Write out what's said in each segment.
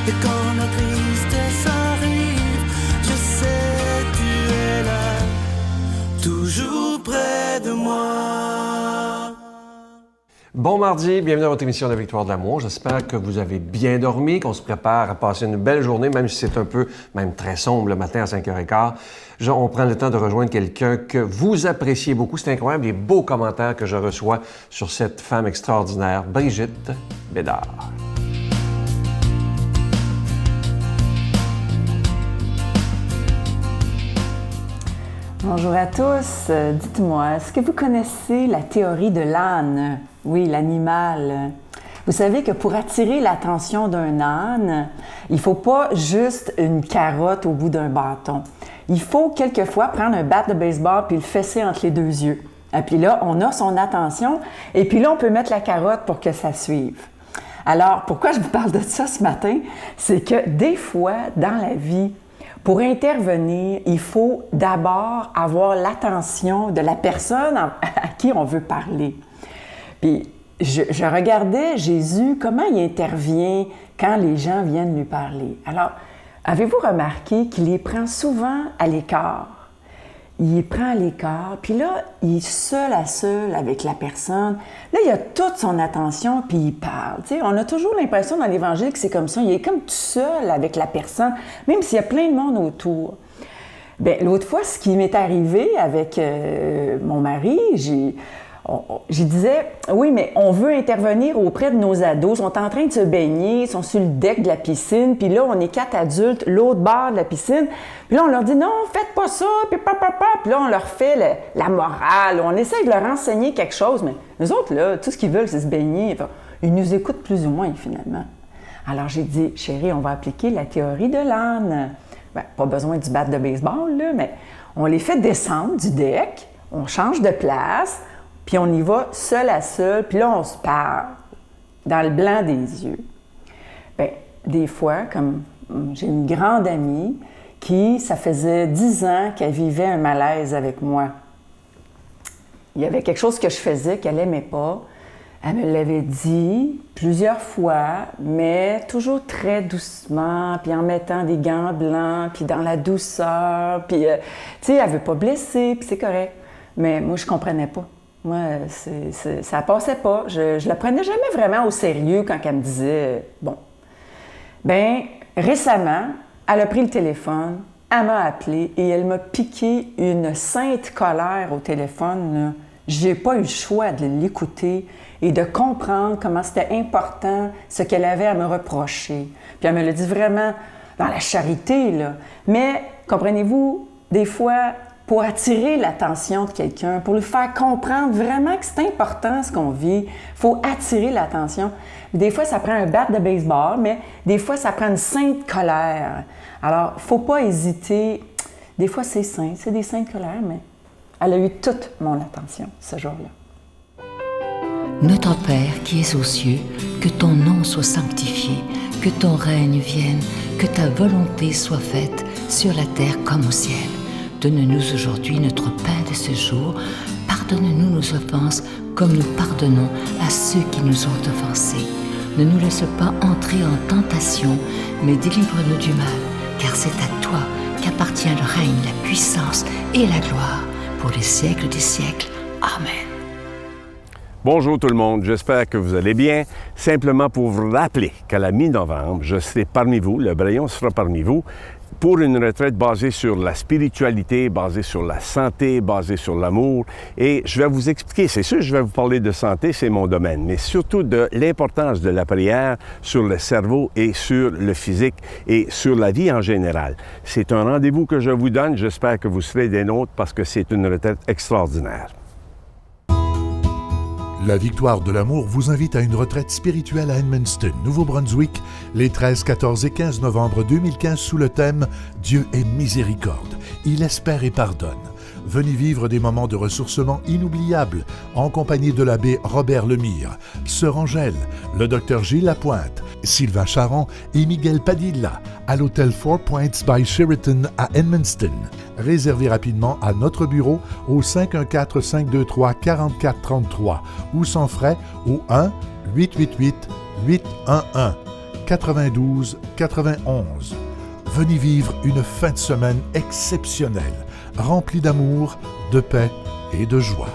Et quand la tristesse arrive, je sais tu es là, toujours près de moi. Bon mardi, bienvenue à votre émission de la Victoire de l'amour. J'espère que vous avez bien dormi, qu'on se prépare à passer une belle journée, même si c'est un peu, même très sombre le matin à 5h15. On prend le temps de rejoindre quelqu'un que vous appréciez beaucoup. C'est incroyable les beaux commentaires que je reçois sur cette femme extraordinaire, Brigitte Bédard. Bonjour à tous. Dites-moi, est-ce que vous connaissez la théorie de l'âne? Oui, l'animal. Vous savez que pour attirer l'attention d'un âne, il ne faut pas juste une carotte au bout d'un bâton. Il faut quelquefois prendre un bat de baseball puis le fesser entre les deux yeux. Et puis là, on a son attention et puis là, on peut mettre la carotte pour que ça suive. Alors, pourquoi je vous parle de ça ce matin? C'est que des fois, dans la vie, pour intervenir, il faut d'abord avoir l'attention de la personne à qui on veut parler. Puis, je regardais Jésus, comment il intervient quand les gens viennent lui parler. Alors, avez-vous remarqué qu'il les prend souvent à l'écart? Il les prend à l'écart, puis là, il est seul à seul avec la personne. Là, il a toute son attention, puis il parle. Tu sais, on a toujours l'impression dans l'Évangile que c'est comme ça. Il est comme tout seul avec la personne, même s'il y a plein de monde autour. Bien, l'autre fois, ce qui m'est arrivé avec mon mari, je disais, oui, mais on veut intervenir auprès de nos ados. Ils sont en train de se baigner, ils sont sur le deck de la piscine, puis là, on est 4 adultes, l'autre bord de la piscine. Puis là, on leur dit, non, faites pas ça, puis papa. Puis là, on leur fait la morale. On essaie de leur enseigner quelque chose, mais les autres, là, tout ce qu'ils veulent, c'est se baigner. Enfin, ils nous écoutent plus ou moins, finalement. Alors, j'ai dit, chérie, on va appliquer la théorie de l'âne. Bien, pas besoin du bat de baseball, là, mais on les fait descendre du deck, on change de place, puis on y va seul à seul, puis là, on se parle dans le blanc des yeux. Bien, des fois, comme j'ai une grande amie qui, ça faisait 10 ans qu'elle vivait un malaise avec moi. Il y avait quelque chose que je faisais qu'elle n'aimait pas. Elle me l'avait dit plusieurs fois, mais toujours très doucement, puis en mettant des gants blancs, puis dans la douceur, puis, tu sais, elle ne veut pas blesser, puis c'est correct. Mais moi, je ne comprenais pas. Moi, ça passait pas. Je la prenais jamais vraiment au sérieux quand elle me disait « bon ». Bien, récemment, elle a pris le téléphone, elle m'a appelé et elle m'a piqué une sainte colère au téléphone. J'ai pas eu le choix de l'écouter et de comprendre comment c'était important ce qu'elle avait à me reprocher. Puis elle me l'a dit vraiment dans la charité, là. Mais, comprenez-vous, des fois, pour attirer l'attention de quelqu'un, pour lui faire comprendre vraiment que c'est important ce qu'on vit, il faut attirer l'attention. Des fois, ça prend un bat de baseball, mais des fois, ça prend une sainte colère. Alors, il ne faut pas hésiter. Des fois, c'est saint, c'est des saintes colères, mais elle a eu toute mon attention ce jour-là. Notre Père qui es aux cieux, que ton nom soit sanctifié, que ton règne vienne, que ta volonté soit faite sur la terre comme au ciel. Donne-nous aujourd'hui notre pain de ce jour. Pardonne-nous nos offenses comme nous pardonnons à ceux qui nous ont offensés. Ne nous laisse pas entrer en tentation, mais délivre-nous du mal, car c'est à toi qu'appartient le règne, la puissance et la gloire pour les siècles des siècles. Amen. Bonjour tout le monde, j'espère que vous allez bien. Simplement pour vous rappeler qu'à la mi-novembre, je serai parmi vous, le Braillon sera parmi vous, pour une retraite basée sur la spiritualité, basée sur la santé, basée sur l'amour. Et je vais vous expliquer, c'est sûr, je vais vous parler de santé, c'est mon domaine, mais surtout de l'importance de la prière sur le cerveau et sur le physique et sur la vie en général. C'est un rendez-vous que je vous donne, j'espère que vous serez des nôtres parce que c'est une retraite extraordinaire. La Victoire de l'amour vous invite à une retraite spirituelle à Edmundston, Nouveau-Brunswick, les 13, 14 et 15 novembre 2015 sous le thème « Dieu est miséricorde, il espère et pardonne ». Venez vivre des moments de ressourcement inoubliables en compagnie de l'abbé Robert Lemire, sœur Angèle, le docteur Gilles Lapointe, Sylvain Charon et Miguel Padilla à l'hôtel Four Points by Sheraton à Edmundston. Réservez rapidement à notre bureau au 514-523-4433 ou sans frais au 1-888-811 92 91. Venez vivre une fin de semaine exceptionnelle, remplie d'amour, de paix et de joie.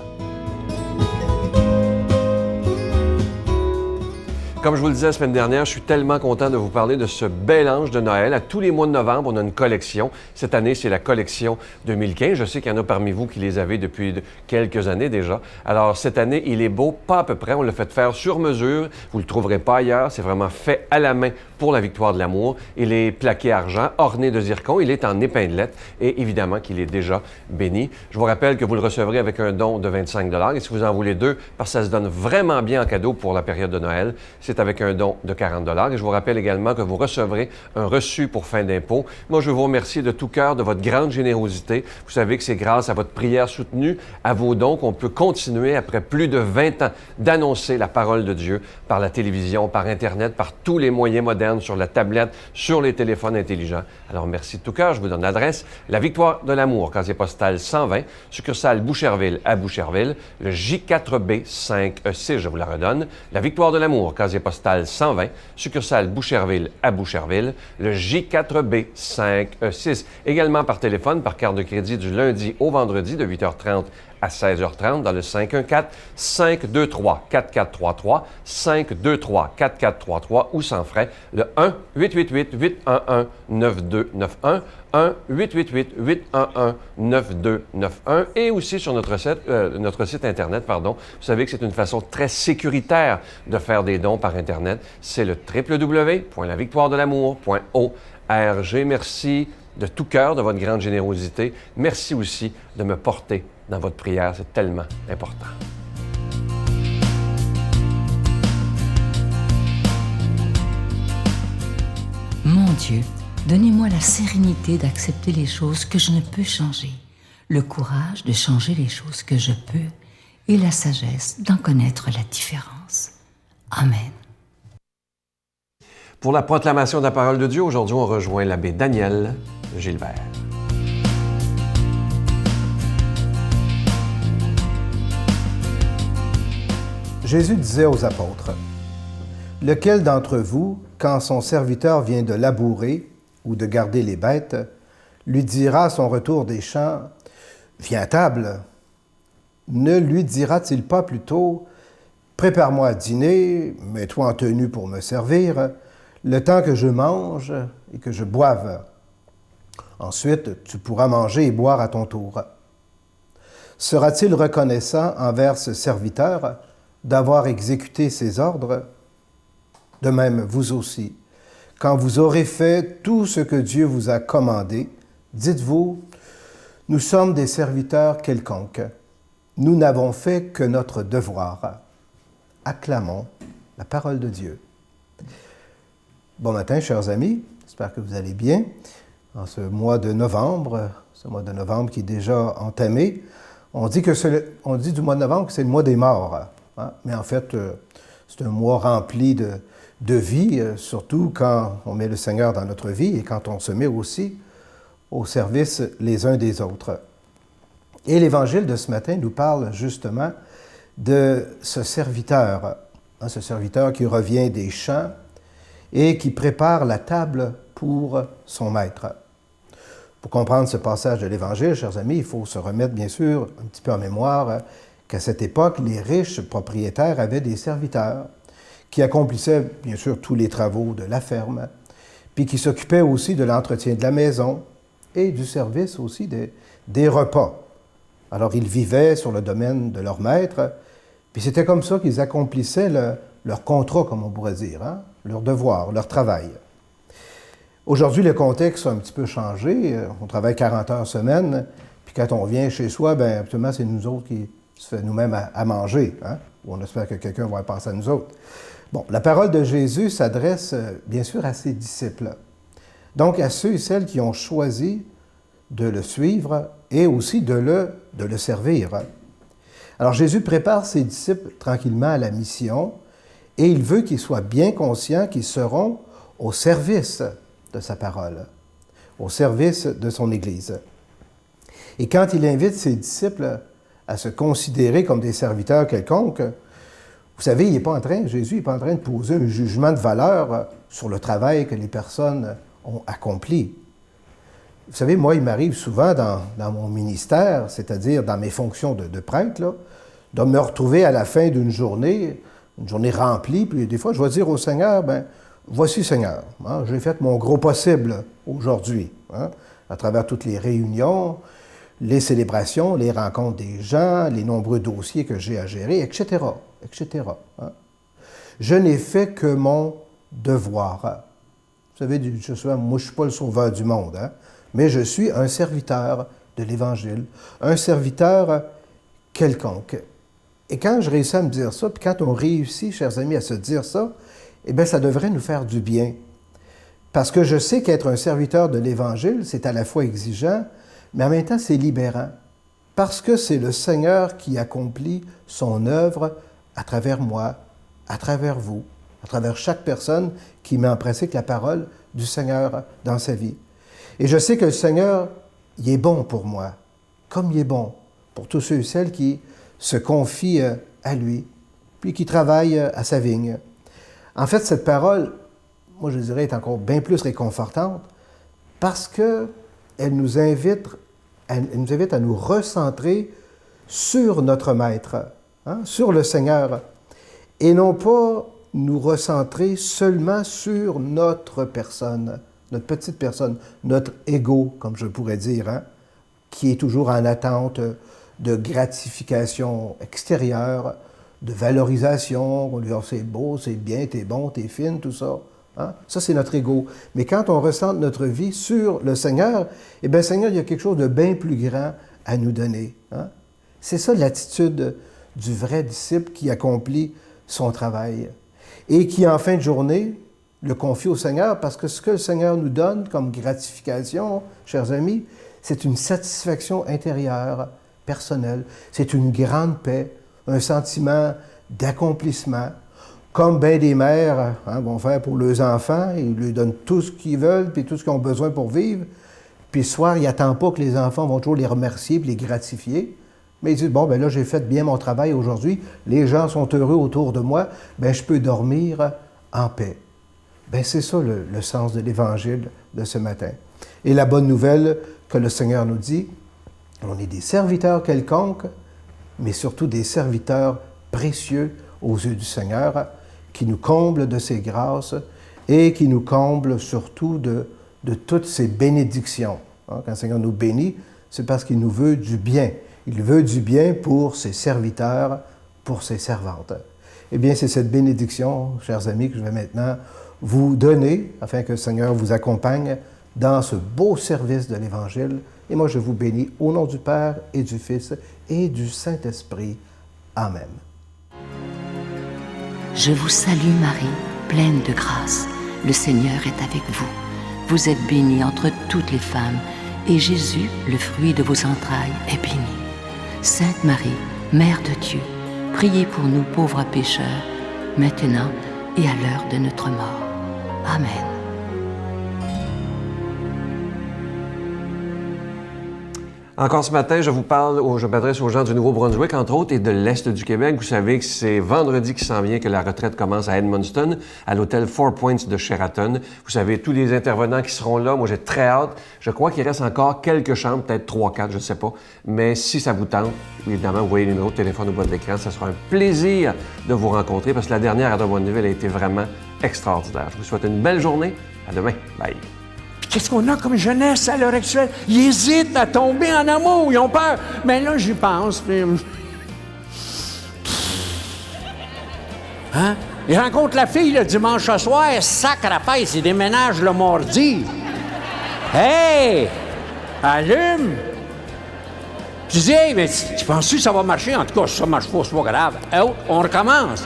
Comme je vous le disais la semaine dernière, je suis tellement content de vous parler de ce bel ange de Noël. À tous les mois de novembre, on a une collection. Cette année, c'est la collection 2015. Je sais qu'il y en a parmi vous qui les avez depuis quelques années déjà. Alors, cette année, il est beau, pas à peu près. On l'a fait faire sur mesure. Vous ne le trouverez pas ailleurs. C'est vraiment fait à la main pour la victoire de l'amour. Il est plaqué argent, orné de zircon. Il est en épinglette et évidemment qu'il est déjà béni. Je vous rappelle que vous le recevrez avec un don de 25 $. Et si vous en voulez deux, parce que ça se donne vraiment bien en cadeau pour la période de Noël, c'est avec un don de 40 $. Et je vous rappelle également que vous recevrez un reçu pour fin d'impôt. Moi, je veux vous remercier de tout cœur de votre grande générosité. Vous savez que c'est grâce à votre prière soutenue, à vos dons, qu'on peut continuer, après plus de 20 ans, d'annoncer la parole de Dieu par la télévision, par Internet, par tous les moyens modernes, sur la tablette, sur les téléphones intelligents. Alors, merci de tout cœur. Je vous donne l'adresse. La Victoire de l'amour, casier postal 120, succursale Boucherville à Boucherville, le J4B 5E6, je vous la redonne. La Victoire de l'amour, casier postal 120, succursale Boucherville à Boucherville, le J4B 5E6. Également par téléphone, par carte de crédit du lundi au vendredi de 8h30 à 16h30 dans le 514-523-4433, 523-4433 ou sans frais, le 1-888-811-9291, 1-888-811-9291 et aussi sur notre site Internet, Vous savez que c'est une façon très sécuritaire de faire des dons par Internet. C'est le www.lavictoiredelamour.org. Merci de tout cœur de votre grande générosité. Merci aussi de me porter dans votre prière. C'est tellement important. Mon Dieu, donnez-moi la sérénité d'accepter les choses que je ne peux changer, le courage de changer les choses que je peux et la sagesse d'en connaître la différence. Amen. Pour la proclamation de la parole de Dieu, aujourd'hui, on rejoint l'abbé Daniel Gilbert. Jésus disait aux apôtres, « Lequel d'entre vous, quand son serviteur vient de labourer ou de garder les bêtes, lui dira à son retour des champs, « Viens à table », ne lui dira-t-il pas plutôt, « Prépare-moi à dîner, mets-toi en tenue pour me servir, le temps que je mange et que je boive. Ensuite, tu pourras manger et boire à ton tour. » Sera-t-il reconnaissant envers ce serviteur d'avoir exécuté ses ordres? De même, vous aussi, quand vous aurez fait tout ce que Dieu vous a commandé, dites-vous, « Nous sommes des serviteurs quelconques. Nous n'avons fait que notre devoir. » Acclamons la parole de Dieu. Bon matin, chers amis. J'espère que vous allez bien. En ce mois de novembre qui est déjà entamé, on dit du mois de novembre que c'est le mois des morts. Hein? Mais en fait, c'est un mois rempli de vie, surtout quand on met le Seigneur dans notre vie et quand on se met aussi au service les uns des autres. Et l'Évangile de ce matin nous parle justement de ce serviteur qui revient des champs et qui prépare la table pour son maître. Pour comprendre ce passage de l'Évangile, chers amis, il faut se remettre bien sûr un petit peu en mémoire qu'à cette époque, les riches propriétaires avaient des serviteurs qui accomplissaient bien sûr tous les travaux de la ferme, puis qui s'occupaient aussi de l'entretien de la maison et du service aussi des repas. Alors ils vivaient sur le domaine de leur maître, puis c'était comme ça qu'ils accomplissaient leur contrat, comme on pourrait dire, hein? Leur devoir, leur travail. Aujourd'hui, le contexte a un petit peu changé. On travaille 40 heures semaine, puis quand on vient chez soi, bien, absolument, c'est nous autres qui se fait nous-mêmes à manger, hein? Ou on espère que quelqu'un va penser à nous autres. Bon, la parole de Jésus s'adresse bien sûr à ses disciples, donc à ceux et celles qui ont choisi de le suivre et aussi de le servir. Alors Jésus prépare ses disciples tranquillement à la mission et il veut qu'ils soient bien conscients qu'ils seront au service de sa parole, au service de son Église. Et quand il invite ses disciples à se considérer comme des serviteurs quelconques, Vous savez, Jésus n'est pas en train de poser un jugement de valeur sur le travail que les personnes ont accompli. Vous savez, moi, il m'arrive souvent dans mon ministère, c'est-à-dire dans mes fonctions de prêtre, là, de me retrouver à la fin d'une journée remplie, puis des fois, je vais dire au Seigneur, voici Seigneur, hein, j'ai fait mon gros possible aujourd'hui, hein, à travers toutes les réunions, les célébrations, les rencontres des gens, les nombreux dossiers que j'ai à gérer, etc., etc. Hein. Je n'ai fait que mon devoir. Vous savez, moi, je ne suis pas le sauveur du monde, hein, mais je suis un serviteur de l'Évangile, un serviteur quelconque. Et quand je réussis à me dire ça, puis quand on réussit, chers amis, à se dire ça, eh bien, ça devrait nous faire du bien. Parce que je sais qu'être un serviteur de l'Évangile, c'est à la fois exigeant, mais en même temps, c'est libérant. Parce que c'est le Seigneur qui accomplit son œuvre à travers moi, à travers vous, à travers chaque personne qui met en pratique la parole du Seigneur dans sa vie. Et je sais que le Seigneur, il est bon pour moi, comme il est bon pour tous ceux et celles qui se confient à lui, puis qui travaillent à sa vigne. En fait, cette parole, moi je dirais, est encore bien plus réconfortante parce qu'elle nous invite à nous recentrer sur notre Maître, hein, sur le Seigneur, et non pas nous recentrer seulement sur notre personne, notre petite personne, notre ego, comme je pourrais dire, hein, qui est toujours en attente de gratification extérieure, de valorisation, on lui dit « c'est beau, c'est bien, t'es bon, t'es fine », tout ça. Hein? Ça, c'est notre ego. Mais quand on recentre notre vie sur le Seigneur, eh bien, Seigneur, il y a quelque chose de bien plus grand à nous donner. Hein? C'est ça l'attitude du vrai disciple qui accomplit son travail et qui, en fin de journée, le confie au Seigneur parce que ce que le Seigneur nous donne comme gratification, chers amis, c'est une satisfaction intérieure, personnelle. C'est une grande paix, un sentiment d'accomplissement. Comme bien des mères vont faire pour leurs enfants, ils lui donnent tout ce qu'ils veulent puis tout ce qu'ils ont besoin pour vivre. Puis le soir, ils n'attendent pas que les enfants vont toujours les remercier puis les gratifier. Mais ils disent, bon, ben là, j'ai fait bien mon travail aujourd'hui, les gens sont heureux autour de moi, ben je peux dormir en paix. Ben c'est ça le sens de l'Évangile de ce matin. Et la bonne nouvelle que le Seigneur nous dit, on est des serviteurs quelconques, mais surtout des serviteurs précieux aux yeux du Seigneur, qui nous comble de ses grâces et qui nous comble surtout de toutes ses bénédictions. Quand le Seigneur nous bénit, c'est parce qu'il nous veut du bien. Il veut du bien pour ses serviteurs, pour ses servantes. Eh bien, c'est cette bénédiction, chers amis, que je vais maintenant vous donner, afin que le Seigneur vous accompagne dans ce beau service de l'Évangile. Et moi, je vous bénis au nom du Père et du Fils et du Saint-Esprit. Amen. Je vous salue Marie, pleine de grâce. Le Seigneur est avec vous. Vous êtes bénie entre toutes les femmes, et Jésus, le fruit de vos entrailles, est béni. Sainte Marie, Mère de Dieu, priez pour nous pauvres pécheurs, maintenant et à l'heure de notre mort. Amen. Encore ce matin, je m'adresse aux gens du Nouveau-Brunswick, entre autres, et de l'Est du Québec. Vous savez que c'est vendredi qui s'en vient que la retraite commence à Edmundston, à l'hôtel Four Points de Sheraton. Vous savez, tous les intervenants qui seront là, moi j'ai très hâte. Je crois qu'il reste encore quelques chambres, peut-être 3-4, je ne sais pas. Mais si ça vous tente, évidemment, vous voyez le numéro de téléphone au bas de l'écran. Ça sera un plaisir de vous rencontrer parce que la dernière à Drummondville a été vraiment extraordinaire. Je vous souhaite une belle journée. À demain. Bye. Qu'est-ce qu'on a comme jeunesse à l'heure actuelle? Ils hésitent à tomber en amour, ils ont peur. Mais là, j'y pense, puis... Hein? Ils rencontrent la fille le dimanche soir, sacre à paix, ils déménagent le mardi. Hey! Allume! Tu dis, hey, mais tu penses-tu que ça va marcher? En tout cas, si ça marche pas, c'est pas grave. On recommence.